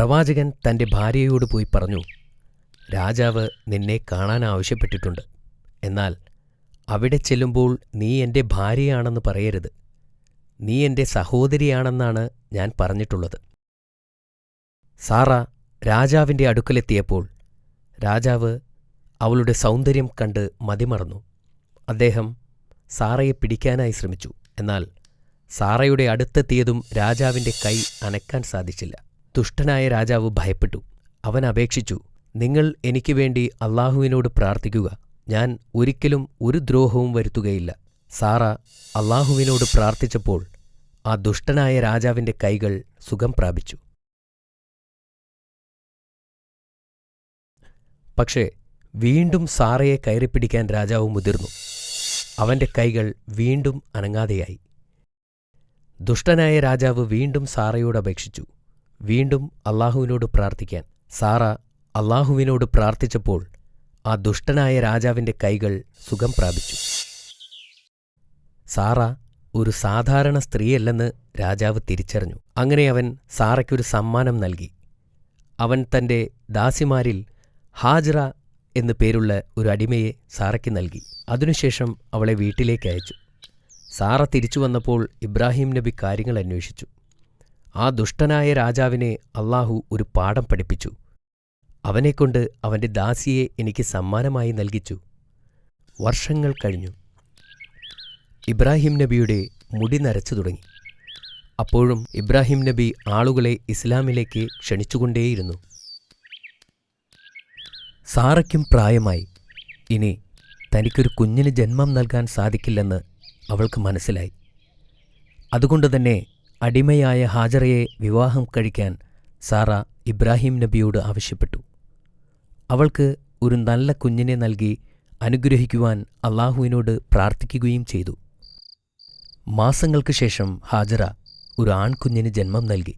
പ്രവാചകൻ തന്റെ ഭാര്യയോട് പോയി പറഞ്ഞു, രാജാവ് നിന്നെ കാണാൻ ആവശ്യപ്പെട്ടിട്ടുണ്ട്. എന്നാൽ അവിടെ ചെല്ലുമ്പോൾ നീ എന്റെ ഭാര്യയാണെന്ന് പറയരുത്. നീ എന്റെ സഹോദരിയാണെന്നാണ് ഞാൻ പറഞ്ഞിട്ടുള്ളത്. സാറ രാജാവിന്റെ അടുക്കലെത്തിയപ്പോൾ രാജാവ് അവളുടെ സൗന്ദര്യം കണ്ട് മതിമറന്നു. അദ്ദേഹം സാറയെ പിടിക്കാനായി ശ്രമിച്ചു. എന്നാൽ സാറയുടെ അടുത്തെത്തിയതും രാജാവിന്റെ കൈ അനക്കാൻ സാധിച്ചില്ല. ദുഷ്ടനായ രാജാവ് ഭയപ്പെട്ടു. അവൻ അപേക്ഷിച്ചു, നിങ്ങൾ എനിക്ക് വേണ്ടി അള്ളാഹുവിനോട് പ്രാർത്ഥിക്കുക. ഞാൻ ഒരിക്കലും ഒരു ദ്രോഹവും വരുത്തുകയില്ല. സാറ അള്ളാഹുവിനോട് പ്രാർത്ഥിച്ചപ്പോൾ ആ ദുഷ്ടനായ രാജാവിന്റെ കൈകൾ സുഖം പ്രാപിച്ചു. പക്ഷേ വീണ്ടും സാറയെ കയറിപ്പിടിക്കാൻ രാജാവ് മുതിർന്നു. അവന്റെ കൈകൾ വീണ്ടും അനങ്ങാതെയായി. ദുഷ്ടനായ രാജാവ് വീണ്ടും സാറയോട് അപേക്ഷിച്ചു, വീണ്ടും അള്ളാഹുവിനോട് പ്രാർത്ഥിക്കാൻ. സാറ അള്ളാഹുവിനോട് പ്രാർത്ഥിച്ചപ്പോൾ ആ ദുഷ്ടനായ രാജാവിന്റെ കൈകൾ സുഖം പ്രാപിച്ചു. സാറ ഒരു സാധാരണ സ്ത്രീയല്ലെന്ന് രാജാവ് തിരിച്ചറിഞ്ഞു. അങ്ങനെ അവൻ സാറയ്ക്കൊരു സമ്മാനം നൽകി. അവൻ തന്റെ ദാസിമാരിൽ ഹാജറ എന്നു പേരുള്ള ഒരു അടിമയെ സാറയ്ക്ക് നൽകി. അതിനുശേഷം അവളെ വീട്ടിലേക്ക് അയച്ചു. സാറ തിരിച്ചു വന്നപ്പോൾ ഇബ്രാഹിം നബി കാര്യങ്ങൾ അന്വേഷിച്ചു. ആ ദുഷ്ടനായ രാജാവിനെ അള്ളാഹു ഒരു പാഠം പഠിപ്പിച്ചു. അവനെക്കൊണ്ട് അവന്റെ ദാസിയെ എനിക്ക് സമ്മാനമായി നൽകിച്ചു. വർഷങ്ങൾ കഴിഞ്ഞു. ഇബ്രാഹിം നബിയുടെ മുടി നരച്ചു തുടങ്ങി. അപ്പോഴും ഇബ്രാഹിം നബി ആളുകളെ ഇസ്ലാമിലേക്ക് ക്ഷണിച്ചുകൊണ്ടേയിരുന്നു. സാറയ്ക്കും പ്രായമായി. ഇനി തനിക്കൊരു കുഞ്ഞിന് ജന്മം നൽകാൻ സാധിക്കില്ലെന്ന് അവൾക്ക് മനസ്സിലായി. അതുകൊണ്ടുതന്നെ അടിമയായ ഹാജറയെ വിവാഹം കഴിക്കാൻ സാറ ഇബ്രാഹിം നബിയോട് ആവശ്യപ്പെട്ടു. അവൾക്ക് ഒരു നല്ല കുഞ്ഞിനെ നൽകി അനുഗ്രഹിക്കുവാൻ അള്ളാഹുവിനോട് പ്രാർത്ഥിക്കുകയും ചെയ്തു. മാസങ്ങൾക്ക് ശേഷം ഹാജറ ഒരു ആൺകുഞ്ഞിന് ജന്മം നൽകി.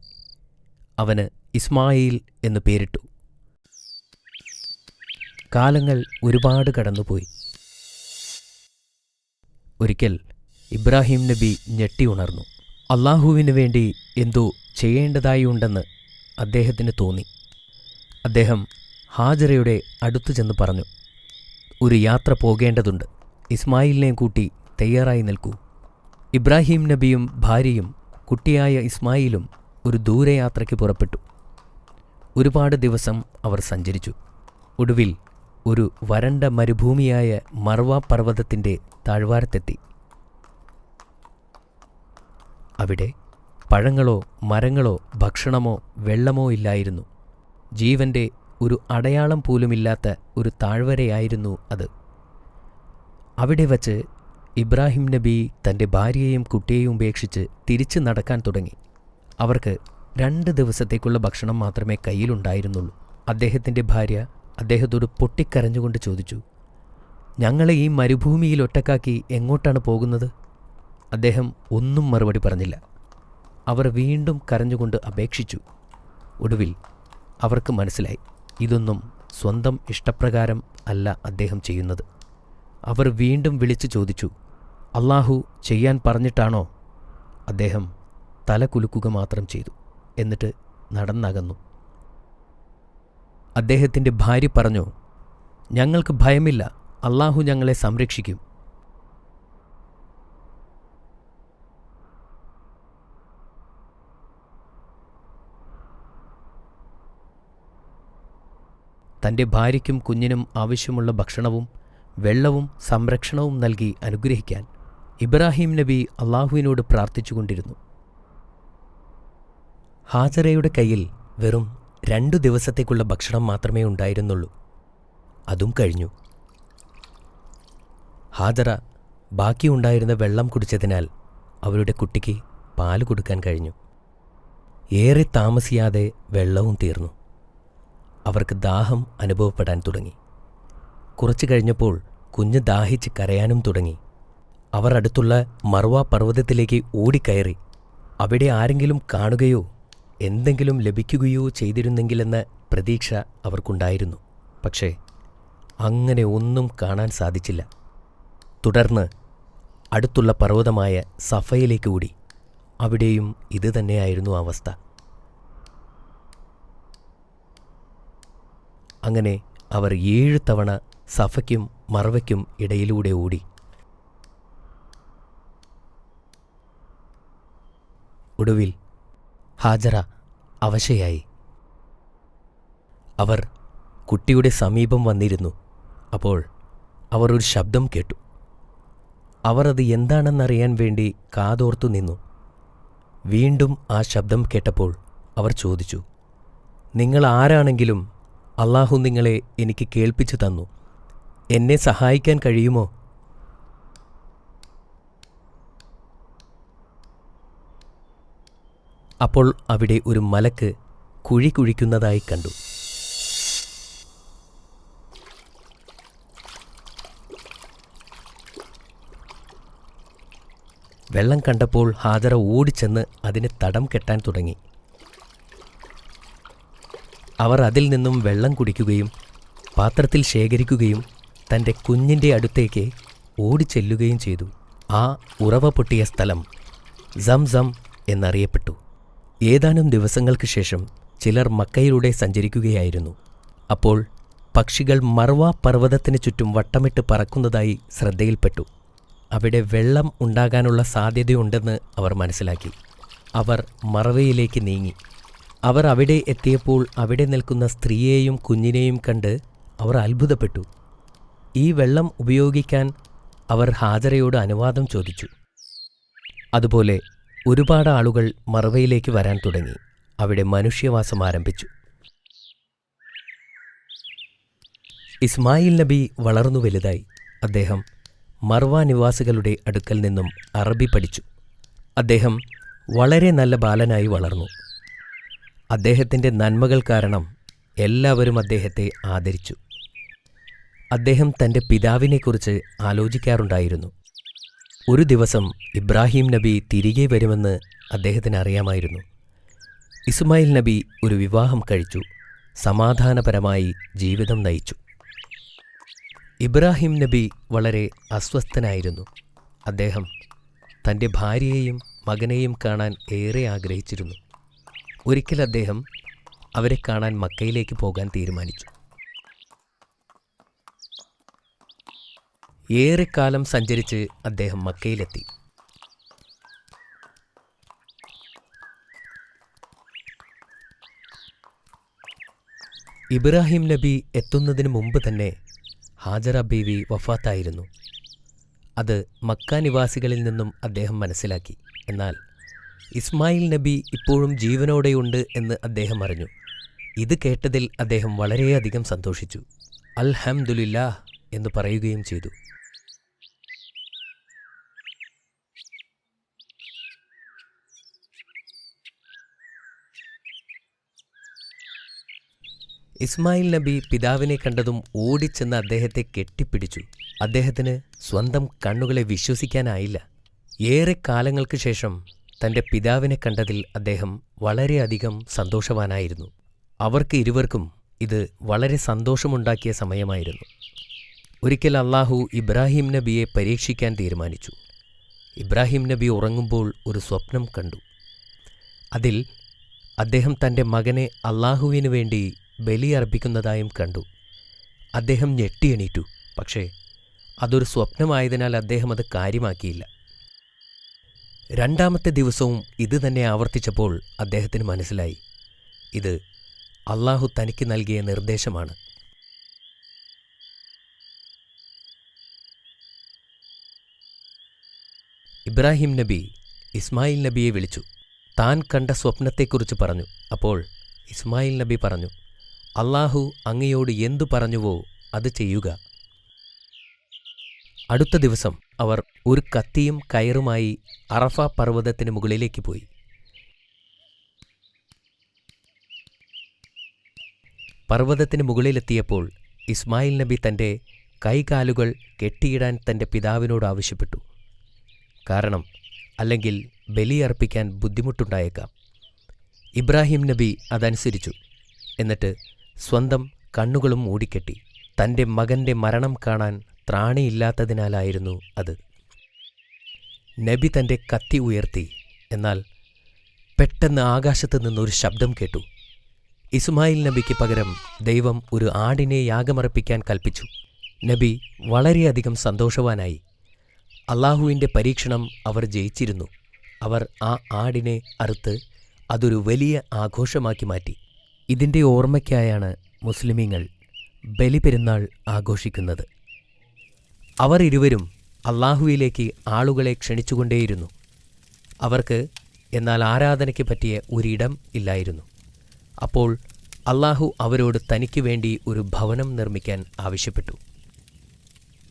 അവന് ഇസ്മായിൽ എന്നു പേരിട്ടു. കാലങ്ങൾ ഒരുപാട് കടന്നുപോയി. ഒരിക്കൽ ഇബ്രാഹിം നബി ഞെട്ടി ഉണർന്നു. അള്ളാഹുവിനു വേണ്ടി എന്തോ ചെയ്യേണ്ടതായുണ്ടെന്ന് അദ്ദേഹത്തിന് തോന്നി. അദ്ദേഹം ഹാജറയുടെ അടുത്തു ചെന്ന് പറഞ്ഞു, ഒരു യാത്ര പോകേണ്ടതുണ്ട്. ഇസ്മായിലിനെയും കൂട്ടി തയ്യാറായി നിൽക്കൂ. ഇബ്രാഹിം നബിയും ഭാര്യയും കുട്ടിയായ ഇസ്മായിലും ഒരു ദൂരയാത്രയ്ക്ക് പുറപ്പെട്ടു. ഒരുപാട് ദിവസം അവർ സഞ്ചരിച്ചു. ഒടുവിൽ ഒരു വരണ്ട മരുഭൂമിയായ മർവ പർവ്വതത്തിന്റെ താഴ്വാരത്തെത്തി. അവിടെ പഴങ്ങളോ മരങ്ങളോ ഭക്ഷണമോ വെള്ളമോ ഇല്ലായിരുന്നു. ജീവന്റെ ഒരു അടയാളം പോലുമില്ലാത്ത ഒരു താഴ്വരയായിരുന്നു അത്. അവിടെ വച്ച് ഇബ്രാഹിം നബി തന്റെ ഭാര്യയെയും കുട്ടിയെയും ഉപേക്ഷിച്ച് തിരിച്ചു നടക്കാൻ തുടങ്ങി. അവർക്ക് 2 ദിവസത്തേക്കുള്ള ഭക്ഷണം മാത്രമേ കയ്യിലുണ്ടായിരുന്നുള്ളൂ. അദ്ദേഹത്തിന്റെ ഭാര്യ അദ്ദേഹത്തോട് പൊട്ടിക്കരഞ്ഞുകൊണ്ട് ചോദിച്ചു, ഞങ്ങളെ ഈ മരുഭൂമിയിൽ ഒറ്റക്കാക്കി എങ്ങോട്ടാണ് പോകുന്നത്? അദ്ദേഹം ഒന്നും മറുപടി പറഞ്ഞില്ല. അവർ വീണ്ടും കരഞ്ഞുകൊണ്ട് അപേക്ഷിച്ചു. ഒടുവിൽ അവർക്ക് മനസ്സിലായി, ഇതൊന്നും സ്വന്തം ഇഷ്ടപ്രകാരം അല്ല അദ്ദേഹം ചെയ്യുന്നത്. അവർ വീണ്ടും വിളിച്ചു ചോദിച്ചു, അള്ളാഹു ചെയ്യാൻ പറഞ്ഞിട്ടാണോ? അദ്ദേഹം തല കുലുക്കുക മാത്രം ചെയ്തു. എന്നിട്ട് നടന്നകന്നു. അദ്ദേഹത്തിന്റെ ഭാര്യ പറഞ്ഞു, ഞങ്ങൾക്ക് ഭയമില്ല, അള്ളാഹു ഞങ്ങളെ സംരക്ഷിക്കും. തന്റെ ഭാര്യയ്ക്കും കുഞ്ഞിനും ആവശ്യമുള്ള ഭക്ഷണവും വെള്ളവും സംരക്ഷണവും നൽകി അനുഗ്രഹിക്കാൻ ഇബ്രാഹിം നബി അള്ളാഹുവിനോട് പ്രാർത്ഥിച്ചുകൊണ്ടിരുന്നു. ഹാജറയുടെ കയ്യിൽ വെറും 2 ദിവസത്തേക്കുള്ള ഭക്ഷണം മാത്രമേ ഉണ്ടായിരുന്നുള്ളൂ. അതും കഴിഞ്ഞു. ഹാജറ ബാക്കിയുണ്ടായിരുന്ന വെള്ളം കുടിച്ചതിനാൽ അവരുടെ കുട്ടിക്ക് പാല് കൊടുക്കാൻ കഴിഞ്ഞു. ഏറെ താമസിയാതെ വെള്ളവും തീർന്നു. അവർക്ക് ദാഹം അനുഭവപ്പെടാൻ തുടങ്ങി. കുറച്ചു കഴിഞ്ഞപ്പോൾ കുഞ്ഞ് ദാഹിച്ച് കരയാനും തുടങ്ങി. അവർ അടുത്തുള്ള മർവ പർവ്വതത്തിലേക്ക് ഓടിക്കയറി. അവിടെ ആരെങ്കിലും കാണുകയോ എന്തെങ്കിലും ലഭിക്കുകയോ ചെയ്തിരുന്നെങ്കിലെന്ന പ്രതീക്ഷ അവർക്കുണ്ടായിരുന്നു. പക്ഷേ അങ്ങനെ ഒന്നും കാണാൻ സാധിച്ചില്ല. തുടർന്ന് അടുത്തുള്ള പർവ്വതമായ സഫയിലേക്ക് ഓടി. അവിടെയും ഇതുതന്നെയായിരുന്നു അവസ്ഥ. അങ്ങനെ അവർ 7 തവണ സഫയ്ക്കും മർവയ്ക്കും ഇടയിലൂടെ ഓടി. ഒടുവിൽ ഹാജറ അവശയായി. അവർ കുട്ടിയുടെ സമീപം വന്നിരുന്നു. അപ്പോൾ അവർ ഒരു ശബ്ദം കേട്ടു. അവർ അത് എന്താണെന്നറിയാൻ വേണ്ടി കാതോർത്തു നിന്നു. വീണ്ടും ആ ശബ്ദം കേട്ടപ്പോൾ അവർ ചോദിച്ചു, നിങ്ങൾ ആരാണെങ്കിലും അള്ളാഹു നിങ്ങളെ എനിക്ക് കേൾപ്പിച്ചു തന്നു. എന്നെ സഹായിക്കാൻ കഴിയുമോ? അപ്പോൾ അവിടെ ഒരു മലക്ക് കുഴി കുഴിക്കുന്നതായി കണ്ടു. വെള്ളം കണ്ടപ്പോൾ ഹാജറ ഓടിച്ചെന്ന് അതിന് തടം കെട്ടാൻ തുടങ്ങി. അവർ അതിൽ നിന്നും വെള്ളം കുടിക്കുകയും പാത്രത്തിൽ ശേഖരിക്കുകയും തൻ്റെ കുഞ്ഞിൻ്റെ അടുത്തേക്ക് ഓടിച്ചെല്ലുകയും ചെയ്തു. ആ ഉറവ പൊട്ടിയ സ്ഥലം സംസം എന്നറിയപ്പെട്ടു. ഏതാനും ദിവസങ്ങൾക്ക് ശേഷം ചിലർ മക്കയിലൂടെ സഞ്ചരിക്കുകയായിരുന്നു. അപ്പോൾ പക്ഷികൾ മർവ പർവ്വതത്തിന് ചുറ്റും വട്ടമിട്ട് പറക്കുന്നതായി ശ്രദ്ധയിൽപ്പെട്ടു. അവിടെ വെള്ളം ഉണ്ടാകാനുള്ള സാധ്യതയുണ്ടെന്ന് അവർ മനസ്സിലാക്കി. അവർ മർവയിലേക്ക് നീങ്ങി. അവർ അവിടെ എത്തിയപ്പോൾ അവിടെ നിൽക്കുന്ന സ്ത്രീയെയും കുഞ്ഞിനെയും കണ്ട് അവർ അത്ഭുതപ്പെട്ടു. ഈ വെള്ളം ഉപയോഗിക്കാൻ അവർ ഹാജറയോട് അനുവാദം ചോദിച്ചു. അതുപോലെ ഒരുപാട് ആളുകൾ മർവയിലേക്ക് വരാൻ തുടങ്ങി. അവിടെ മനുഷ്യവാസം ആരംഭിച്ചു. ഇസ്മായിൽ നബി വളർന്നു വലുതായി. അദ്ദേഹം മർവ നിവാസികളുടെ അടുക്കൽ നിന്നും അറബി പഠിച്ചു. അദ്ദേഹം വളരെ നല്ല ബാലനായി വളർന്നു. അദ്ദേഹത്തിൻ്റെ നന്മകൾ കാരണം എല്ലാവരും അദ്ദേഹത്തെ ആദരിച്ചു. അദ്ദേഹം തൻ്റെ പിതാവിനെക്കുറിച്ച് ആലോചിക്കാറുണ്ടായിരുന്നു. ഒരു ദിവസം ഇബ്രാഹിം നബി തിരികെ വരുമെന്ന് അദ്ദേഹത്തിന് അറിയാമായിരുന്നു. ഇസ്മായിൽ നബി ഒരു വിവാഹം കഴിച്ചു, സമാധാനപരമായി ജീവിതം നയിച്ചു. ഇബ്രാഹിം നബി വളരെ അസ്വസ്ഥനായിരുന്നു. അദ്ദേഹം തൻ്റെ ഭാര്യയെയും മകനെയും കാണാൻ ഏറെ ആഗ്രഹിച്ചിരുന്നു. ഒരിക്കൽ അദ്ദേഹം അവരെ കാണാൻ മക്കയിലേക്ക് പോകാൻ തീരുമാനിച്ചു. ഏറെക്കാലം സഞ്ചരിച്ച് അദ്ദേഹം മക്കയിലെത്തി. ഇബ്രാഹിം നബി എത്തുന്നതിന് മുമ്പ് തന്നെ ഹാജറ ബീവി വഫാത്തായിരുന്നു. അത് മക്ക നിവാസികളിൽ നിന്നും അദ്ദേഹം മനസ്സിലാക്കി. എന്നാൽ ഇസ്മായിൽ നബി ഇപ്പോഴും ജീവനോടെയുണ്ട് എന്ന് അദ്ദേഹം അറിഞ്ഞു. ഇത് കേട്ടതിൽ അദ്ദേഹം വളരെയധികം സന്തോഷിച്ചു. അൽഹംദുലില്ലാഹ് എന്ന് പറയുകയും ചെയ്തു. ഇസ്മായിൽ നബി പിതാവിനെ കണ്ടതും ഓടിച്ചെന്ന് അദ്ദേഹത്തെ കെട്ടിപ്പിടിച്ചു. അദ്ദേഹത്തിന് സ്വന്തം കണ്ണുകളെ വിശ്വസിക്കാനായില്ല. ഏറെ കാലങ്ങൾക്ക് ശേഷം തൻ്റെ പിതാവിനെ കണ്ടതിൽ അദ്ദേഹം വളരെയധികം സന്തോഷവാനായിരുന്നു. അവർക്ക് ഇരുവർക്കും ഇത് വളരെ സന്തോഷമുണ്ടാക്കിയ സമയമായിരുന്നു. ഒരിക്കൽ അള്ളാഹു ഇബ്രാഹിം നബിയെ പരീക്ഷിക്കാൻ തീരുമാനിച്ചു. ഇബ്രാഹിം നബി ഉറങ്ങുമ്പോൾ ഒരു സ്വപ്നം കണ്ടു. അതിൽ അദ്ദേഹം തൻ്റെ മകനെ അള്ളാഹുവിനു വേണ്ടി ബലിയർപ്പിക്കുന്നതായും കണ്ടു. അദ്ദേഹം ഞെട്ടിയെണീറ്റു. പക്ഷേ അതൊരു സ്വപ്നമായതിനാൽ അദ്ദേഹം അത് കാര്യമാക്കിയില്ല. രണ്ടാമത്തെ ദിവസവും ഇത് തന്നെ ആവർത്തിച്ചപ്പോൾ അദ്ദേഹത്തിന് മനസ്സിലായി, ഇത് അള്ളാഹു തനിക്ക് നൽകിയ നിർദ്ദേശമാണ്. ഇബ്രാഹിം നബി ഇസ്മായിൽ നബിയെ വിളിച്ചു. താൻ കണ്ട സ്വപ്നത്തെക്കുറിച്ച് പറഞ്ഞു. അപ്പോൾ ഇസ്മായിൽ നബി പറഞ്ഞു, അള്ളാഹു അങ്ങയോട് എന്തു പറഞ്ഞുവോ അത് ചെയ്യുക. അടുത്ത ദിവസം അവർ ഒരു കത്തിയും കയറുമായി അറഫ പർവ്വതത്തിന് മുകളിലേക്ക് പോയി. പർവ്വതത്തിന് മുകളിലെത്തിയപ്പോൾ ഇസ്മായിൽ നബി തൻ്റെ കൈകാലുകൾ കെട്ടിയിടാൻ തൻ്റെ പിതാവിനോട് ആവശ്യപ്പെട്ടു. കാരണം അല്ലെങ്കിൽ ബലിയർപ്പിക്കാൻ ബുദ്ധിമുട്ടുണ്ടായേക്കാം. ഇബ്രാഹിം നബി അതനുസരിച്ചു. എന്നിട്ട് സ്വന്തം കണ്ണുകളും മൂടിക്കെട്ടി. തൻ്റെ മകൻ്റെ മരണം കാണാൻ ത്രാണിയില്ലാത്തതിനാലായിരുന്നു അത്. നബി തൻ്റെ കത്തി ഉയർത്തി. എന്നാൽ പെട്ടെന്ന് ആകാശത്ത് നിന്നൊരു ശബ്ദം കേട്ടു. ഇസ്മായിൽ നബിക്ക് പകരം ദൈവം ഒരു ആടിനെ യാഗമർപ്പിക്കാൻ കൽപ്പിച്ചു. നബി വളരെയധികം സന്തോഷവാനായി. അള്ളാഹുവിൻ്റെ പരീക്ഷണം അവർ ജയിച്ചിരുന്നു. അവർ ആ ആടിനെ അറുത്ത് അതൊരു വലിയ ആഘോഷമാക്കി മാറ്റി. ഇതിൻ്റെ ഓർമ്മയ്ക്കായാണ് മുസ്ലിമീങ്ങൾ ബലിപെരുന്നാൾ ആഘോഷിക്കുന്നത്. അവർ ഇരുവരും അള്ളാഹുവിലേക്ക് ആളുകളെ ക്ഷണിച്ചുകൊണ്ടേയിരുന്നു. അവർക്ക് എന്നാൽ ആരാധനയ്ക്ക് പറ്റിയ ഒരിടം ഇല്ലായിരുന്നു. അപ്പോൾ അള്ളാഹു അവരോട് തനിക്ക് വേണ്ടി ഒരു ഭവനം നിർമ്മിക്കാൻ ആവശ്യപ്പെട്ടു.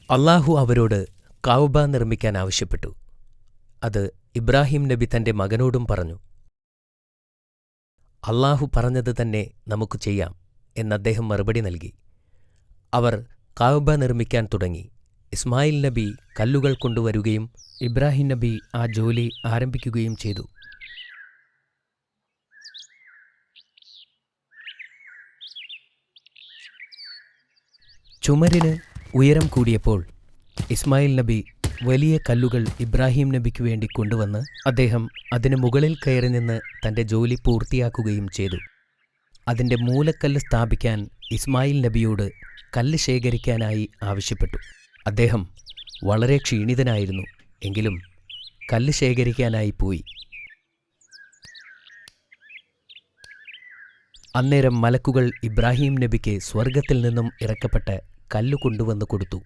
അള്ളാഹു അവരോട് കഅബ നിർമ്മിക്കാൻ ആവശ്യപ്പെട്ടു. അത് ഇബ്രാഹിം നബി തൻ്റെ മകനോടും പറഞ്ഞു. അള്ളാഹു പറഞ്ഞത് തന്നെ നമുക്ക് ചെയ്യാം എന്നദ്ദേഹം മറുപടി നൽകി. അവർ കഅബ നിർമ്മിക്കാൻ തുടങ്ങി. ഇസ്മായിൽ നബി കല്ലുകൾ കൊണ്ടുവരുകയും ഇബ്രാഹിം നബി ആ ജോലി ആരംഭിക്കുകയും ചെയ്തു. ചുമരിന് ഉയരം കൂടിയപ്പോൾ ഇസ്മായിൽ നബി വലിയ കല്ലുകൾ ഇബ്രാഹിം നബിക്ക് വേണ്ടി കൊണ്ടുവന്ന് അദ്ദേഹം അതിന് മുകളിൽ കയറി നിന്ന് തൻ്റെ ജോലി പൂർത്തിയാക്കുകയും ചെയ്തു. അതിൻ്റെ മൂലക്കല്ല് സ്ഥാപിക്കാൻ ഇസ്മായിൽ നബിയോട് കല്ല് ശേഖരിക്കാനായി ആവശ്യപ്പെട്ടു. അദ്ദേഹം വളരെ ക്ഷീണിതനായിരുന്നു. എങ്കിലും കല്ല് ശേഖരിക്കാനായി പോയി. അന്നേരം മലക്കുകൾ ഇബ്രാഹിം നബിക്ക് സ്വർഗത്തിൽ നിന്നും ഇറക്കപ്പെട്ട കല്ല് കൊണ്ടുവന്ന് കൊടുത്തു.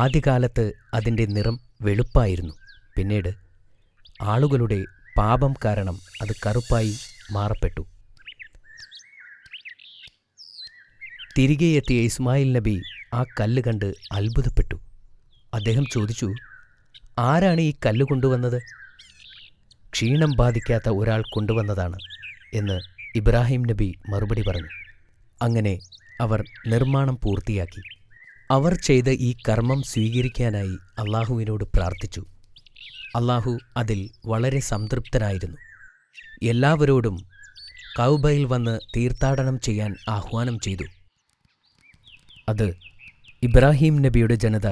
ആദ്യകാലത്ത് അതിൻ്റെ നിറം വെളുപ്പായിരുന്നു. പിന്നീട് ആളുകളുടെ പാപം കാരണം അത് കറുപ്പായി മാറപ്പെട്ടു. തിരികെ എത്തിയ ഇസ്മായിൽ നബി ആ കല്ല് കണ്ട് അത്ഭുതപ്പെട്ടു. അദ്ദേഹം ചോദിച്ചു, ആരാണ് ഈ കല്ല് കൊണ്ടുവന്നത്? ക്ഷീണം ബാധിക്കാത്ത ഒരാൾ കൊണ്ടുവന്നതാണ് എന്ന് ഇബ്രാഹിം നബി മറുപടി പറഞ്ഞു. അങ്ങനെ അവർ നിർമ്മാണം പൂർത്തിയാക്കി. അവർ ചെയ്ത ഈ കർമ്മം സ്വീകരിക്കാനായി അള്ളാഹുവിനോട് പ്രാർത്ഥിച്ചു. അള്ളാഹു അതിൽ വളരെ സംതൃപ്തനായിരുന്നു. എല്ലാവരോടും കഅബയിൽ വന്ന് തീർത്ഥാടനം ചെയ്യാൻ ആഹ്വാനം ചെയ്തു. അത് ഇബ്രാഹിം നബിയുടെ ജനത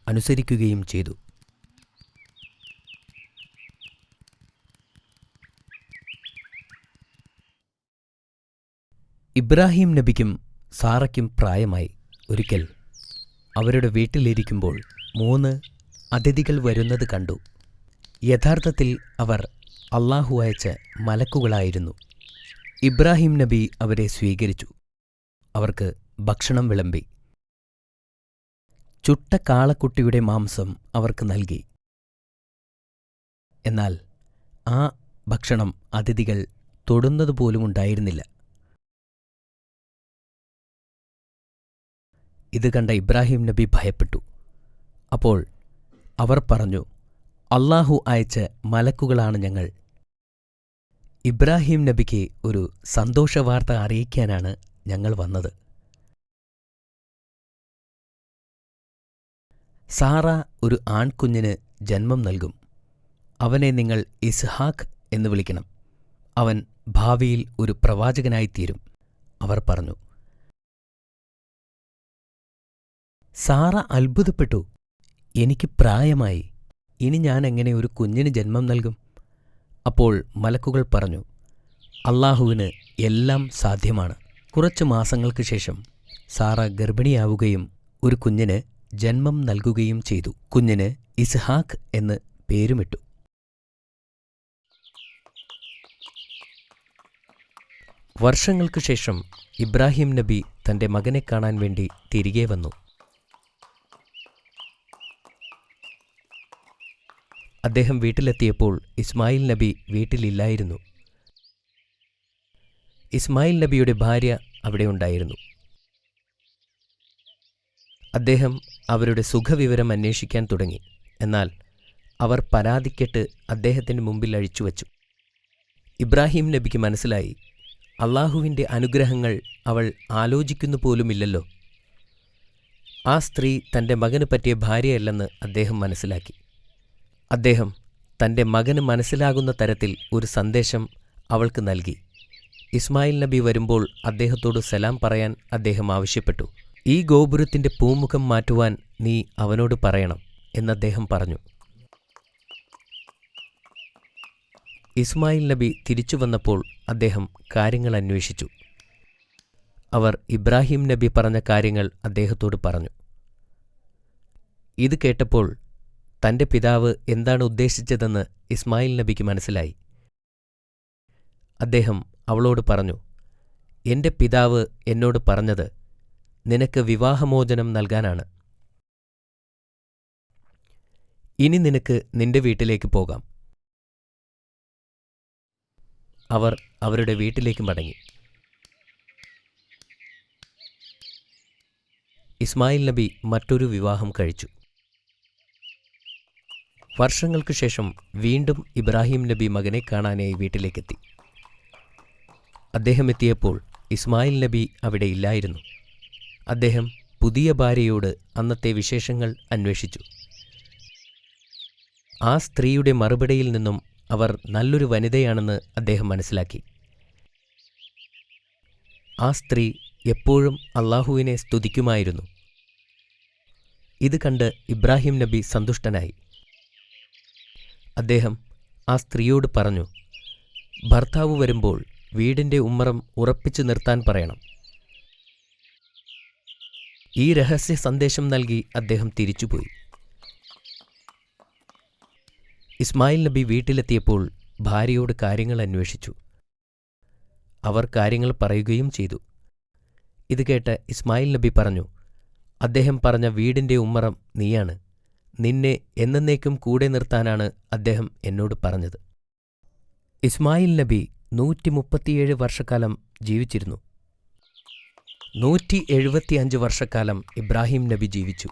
അനുസരിക്കുകയും ചെയ്തു. ഇബ്രാഹിം നബിക്കും സാറയ്ക്കും പ്രായമായി. ഒരിക്കൽ അവരുടെ വീട്ടിലിരിക്കുമ്പോൾ 3 അതിഥികൾ വരുന്നത് കണ്ടു. യഥാർത്ഥത്തിൽ അവർ അള്ളാഹു അയച്ച മലക്കുകളായിരുന്നു. ഇബ്രാഹിം നബി അവരെ സ്വീകരിച്ചു. അവർക്ക് ഭക്ഷണം വിളമ്പി. ചുട്ട കാളക്കുട്ടിയുടെ മാംസം അവർക്ക് നൽകി. എന്നാൽ ആ ഭക്ഷണം അതിഥികൾ തൊടുന്നതുപോലും ഉണ്ടായിരുന്നില്ല. ഇത് കണ്ട ഇബ്രാഹിം നബി ഭയപ്പെട്ടു. അപ്പോൾ അവർ പറഞ്ഞു, അള്ളാഹു അയച്ച മലക്കുകളാണ് ഞങ്ങൾ. ഇബ്രാഹിം നബിക്ക് ഒരു സന്തോഷവാർത്ത അറിയിക്കാനാണ് ഞങ്ങൾ വന്നത്. സാറ ഒരു ആൺകുഞ്ഞിന് ജന്മം നൽകും. അവനെ നിങ്ങൾ ഇസ്ഹാഖ് എന്ന് വിളിക്കണം. അവൻ ഭാവിയിൽ ഒരു പ്രവാചകനായിത്തീരും. അവർ പറഞ്ഞു. സാറ അത്ഭുതപ്പെട്ടു. എനിക്ക് പ്രായമായി, ഇനി ഞാൻ എങ്ങനെ ഒരു കുഞ്ഞിന് ജന്മം നൽകും? അപ്പോൾ മലക്കുകൾ പറഞ്ഞു, അള്ളാഹുവിന് എല്ലാം സാധ്യമാണ്. കുറച്ചു മാസങ്ങൾക്ക് ശേഷം സാറ ഗർഭിണിയാവുകയും ഒരു കുഞ്ഞിന് ജന്മം നൽകുകയും ചെയ്തു. കുഞ്ഞിന് ഇസ്ഹാഖ് എന്ന് പേരുമിട്ടു. വർഷങ്ങൾക്ക് ശേഷം ഇബ്രാഹിം നബി തൻ്റെ മകനെ കാണാൻ വേണ്ടി തിരികെ വന്നു. അദ്ദേഹം വീട്ടിലെത്തിയപ്പോൾ ഇസ്മായിൽ നബി വീട്ടിലില്ലായിരുന്നു. ഇസ്മായിൽ നബിയുടെ ഭാര്യ അവിടെ ഉണ്ടായിരുന്നു. അദ്ദേഹം അവരുടെ സുഖവിവരം അന്വേഷിക്കാൻ തുടങ്ങി. എന്നാൽ അവർ പരാതിക്കെട്ട് അദ്ദേഹത്തിൻ്റെ മുമ്പിൽ അഴിച്ചുവച്ചു. ഇബ്രാഹിം നബിക്ക് മനസ്സിലായി, അള്ളാഹുവിൻ്റെ അനുഗ്രഹങ്ങൾ അവൾ ആലോചിക്കുന്നു പോലുമില്ലല്ലോ. ആ സ്ത്രീ തൻ്റെ മകന് പറ്റിയ ഭാര്യയല്ലെന്ന് അദ്ദേഹം മനസ്സിലാക്കി. അദ്ദേഹം തൻ്റെ മകന് മനസ്സിലാകുന്ന തരത്തിൽ ഒരു സന്ദേശം അവൾക്ക് നൽകി. ഇസ്മായിൽ നബി വരുമ്പോൾ അദ്ദേഹത്തോട് സലാം പറയാൻ അദ്ദേഹം ആവശ്യപ്പെട്ടു. ഈ ഗോപുരത്തിന്റെ പൂമുഖം മാറ്റുവാൻ നീ അവനോട് പറയണം എന്നദ്ദേഹം പറഞ്ഞു. ഇസ്മായിൽ നബി തിരിച്ചു വന്നപ്പോൾ അദ്ദേഹം കാര്യങ്ങൾ അന്വേഷിച്ചു. അവർ ഇബ്രാഹിം നബി പറഞ്ഞ കാര്യങ്ങൾ അദ്ദേഹത്തോട് പറഞ്ഞു. ഇത് കേട്ടപ്പോൾ തന്റെ പിതാവ് എന്താണ് ഉദ്ദേശിച്ചതെന്ന് ഇസ്മായിൽ നബിക്ക് മനസ്സിലായി. അദ്ദേഹം അവളോട് പറഞ്ഞു, എന്റെ പിതാവ് എന്നോട് പറഞ്ഞത് നിനക്ക് വിവാഹമോചനം നൽകാനാണ്. ഇനി നിനക്ക് നിന്റെ വീട്ടിലേക്ക് പോകാം. അവർ അവരുടെ വീട്ടിലേക്ക് മടങ്ങി. ഇസ്മായിൽ നബി മറ്റൊരു വിവാഹം കഴിച്ചു. വർഷങ്ങൾക്കു ശേഷം വീണ്ടും ഇബ്രാഹിം നബി മകനെ കാണാനായി വീട്ടിലേക്കെത്തി. അദ്ദേഹം എത്തിയപ്പോൾ ഇസ്മായിൽ നബി അവിടെ ഇല്ലായിരുന്നു. അദ്ദേഹം പുതിയ ഭാര്യയോട് അന്നത്തെ വിശേഷങ്ങൾ അന്വേഷിച്ചു. ആ സ്ത്രീയുടെ മറുപടിയിൽ നിന്നും അവർ നല്ലൊരു വനിതയാണെന്ന് അദ്ദേഹം മനസ്സിലാക്കി. ആ സ്ത്രീ എപ്പോഴും അള്ളാഹുവിനെ സ്തുതിക്കുമായിരുന്നു. ഇത് കണ്ട് ഇബ്രാഹിം നബി സന്തുഷ്ടനായി. അദ്ദേഹം ആ സ്ത്രീയോട് പറഞ്ഞു, ഭർത്താവ് വരുമ്പോൾ വീടിന്റെ ഉമ്മറം ഉറപ്പിച്ചു നിർത്താൻ പറയണം. ഈ രഹസ്യ സന്ദേശം നൽകി അദ്ദേഹം തിരിച്ചുപോയി. ഇസ്മായിൽ നബി വീട്ടിലെത്തിയപ്പോൾ ഭാര്യയോട് കാര്യങ്ങൾ അന്വേഷിച്ചു. അവർ കാര്യങ്ങൾ പറയുകയും ചെയ്തു. ഇത് കേട്ട് ഇസ്മായിൽ നബി പറഞ്ഞു, അദ്ദേഹം പറഞ്ഞ വീടിന്റെ ഉമ്മറം നീയാണ്. നിന്നെ എന്നേക്കും കൂടെ നിർത്താനാണ് അദ്ദേഹം എന്നോട് പറഞ്ഞത്. ഇസ്മായിൽ നബി 137 വർഷക്കാലം ജീവിച്ചിരുന്നു. 175 വർഷക്കാലം ഇബ്രാഹിം നബി ജീവിച്ചു.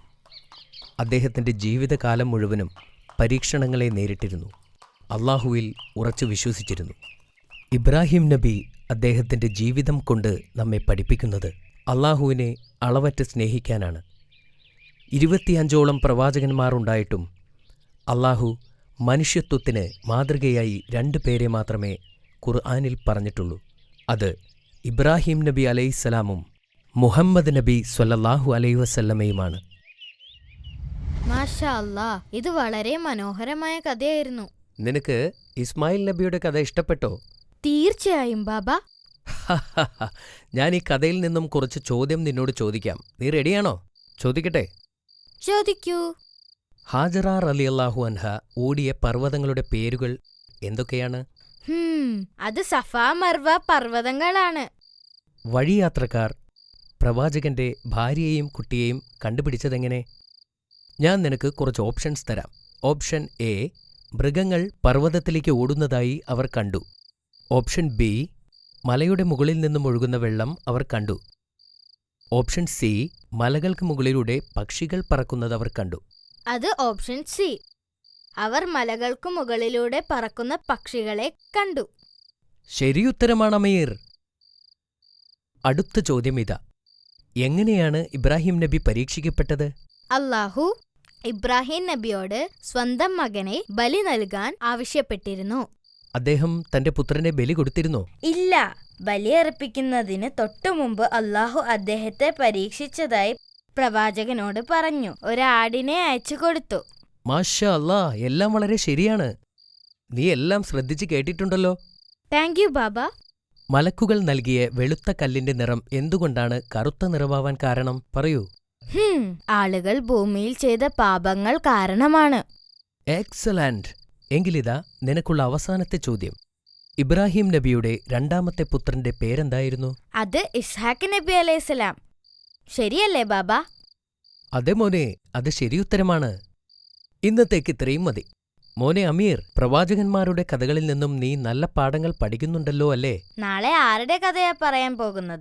അദ്ദേഹത്തിന്റെ ജീവിതകാലം മുഴുവനും പരീക്ഷണങ്ങളെ നേരിട്ടിരുന്നു. അള്ളാഹുവിൽ ഉറച്ചു വിശ്വസിച്ചിരുന്നു. ഇബ്രാഹിം നബി അദ്ദേഹത്തിന്റെ ജീവിതം കൊണ്ട് നമ്മെ പഠിപ്പിക്കുന്നത് അള്ളാഹുവിനെ അളവറ്റ് സ്നേഹിക്കാനാണ്. 25ഓളം പ്രവാചകന്മാരുണ്ടായിട്ടും അള്ളാഹു മനുഷ്യത്വത്തിന് മാതൃകയായി 2 പേരെ മാത്രമേ ഖുർആനിൽ പറഞ്ഞിട്ടുള്ളൂ. അത് ഇബ്രാഹിം നബി അലൈഹിസ്സലാമും മുഹമ്മദ് നബി സ്വല്ലല്ലാഹു അലൈഹി വസല്ലമയുമാണ്. മാഷാ അല്ലാ, ഇത് വളരെ മനോഹരമായ കഥയായിരുന്നു. നിനക്ക് ഇസ്മായിൽ നബിയുടെ കഥ ഇഷ്ടപ്പെട്ടോ? തീർച്ചയായും ബാബ. ഞാൻ ഈ കഥയിൽ നിന്നും കുറച്ച് ചോദ്യം നിന്നോട് ചോദിക്കാം. നീ റെഡിയാണോ? ചോദിക്കട്ടെ? ചോദിക്കൂ. ഹാജറ റളിയല്ലാഹു അൻഹ ഓടിയ പർവ്വതങ്ങളുടെ പേരുകൾ എന്തൊക്കെയാണ്? അത് സഫ മർവ പർവ്വതങ്ങളാണ്. വഴിയാത്രക്കാർ പ്രവാചകന്റെ ഭാര്യയെയും കുട്ടിയെയും കണ്ടുപിടിച്ചതെങ്ങനെ? ഞാൻ നിനക്ക് കുറച്ച് ഓപ്ഷൻസ് തരാം. ഓപ്ഷൻ എ, മൃഗങ്ങൾ പർവ്വതത്തിലേക്ക് ഓടുന്നതായി അവർ കണ്ടു. ഓപ്ഷൻ ബി, മലയുടെ മുകളിൽ നിന്നും ഒഴുകുന്ന വെള്ളം അവർ കണ്ടു. ഓപ്ഷൻ സി, മലകൾക്ക് മുകളിലൂടെ പക്ഷികൾ പറക്കുന്നത് അവർ കണ്ടു. അത് ഓപ്ഷൻ സി. അവർ മലകൾക്ക് മുകളിലൂടെ പറക്കുന്ന പക്ഷികളെ കണ്ടു. ശരിയുത്തരമാണ് അമീർ. അടുത്ത ചോദ്യം ഇതാ. എങ്ങനെയാണ് ഇബ്രാഹിം നബി പരീക്ഷിക്കപ്പെട്ടത്? അല്ലാഹു ഇബ്രാഹിം നബിയോട് സ്വന്തം മകനെ ബലി നൽകാൻ ആവശ്യപ്പെട്ടിരുന്നു. അദ്ദേഹം തന്റെ പുത്രനെ ബലി കൊടുത്തിരുന്നോ? ഇല്ല. ബലിയർപ്പിക്കുന്നതിന് തൊട്ടുമുമ്പ് അല്ലാഹു അദ്ദേഹത്തെ പരീക്ഷിച്ചതായി പ്രവാചകനോട് പറഞ്ഞു. ഒരാടിനെ അയച്ചു കൊടുത്തു. മാഷാ അല്ലാ, എല്ലാം വളരെ ശരിയാണ്. നീ എല്ലാം ശ്രദ്ധിച്ച് കേട്ടിട്ടുണ്ടല്ലോ. താങ്ക് യു ബാബ. മലക്കുകൾ നൽകിയ വെളുത്ത കല്ലിന്റെ നിറം എന്തുകൊണ്ടാണ് കറുത്ത നിറമാവാൻ കാരണം? പറയൂ. ആളുകൾ ഭൂമിയിൽ ചെയ്ത പാപങ്ങൾ കാരണമാണ്. എക്സലന്റ്. എങ്കിലിതാ നിനക്കുള്ള അവസാനത്തെ ചോദ്യം. ഇബ്രാഹിം നബിയുടെ രണ്ടാമത്തെ പുത്രന്റെ പേരെന്തായിരുന്നു? അത് ഇസ്ഹാഖ് നബി അലൈഹിസ്സലാം. ശരിയല്ലേ ബാബ? അതെ മോനെ, അത് ശരിയുത്തരമാണ്. ഇന്നത്തേക്ക് ഇത്രയും മതി. മോനെ അമീർ, പ്രവാചകന്മാരുടെ കഥകളിൽ നിന്നും നീ നല്ല പാഠങ്ങൾ പഠിക്കുന്നുണ്ടല്ലോ അല്ലേ? നാളെ ആരുടെ കഥയാ പറയാൻ പോകുന്നത്?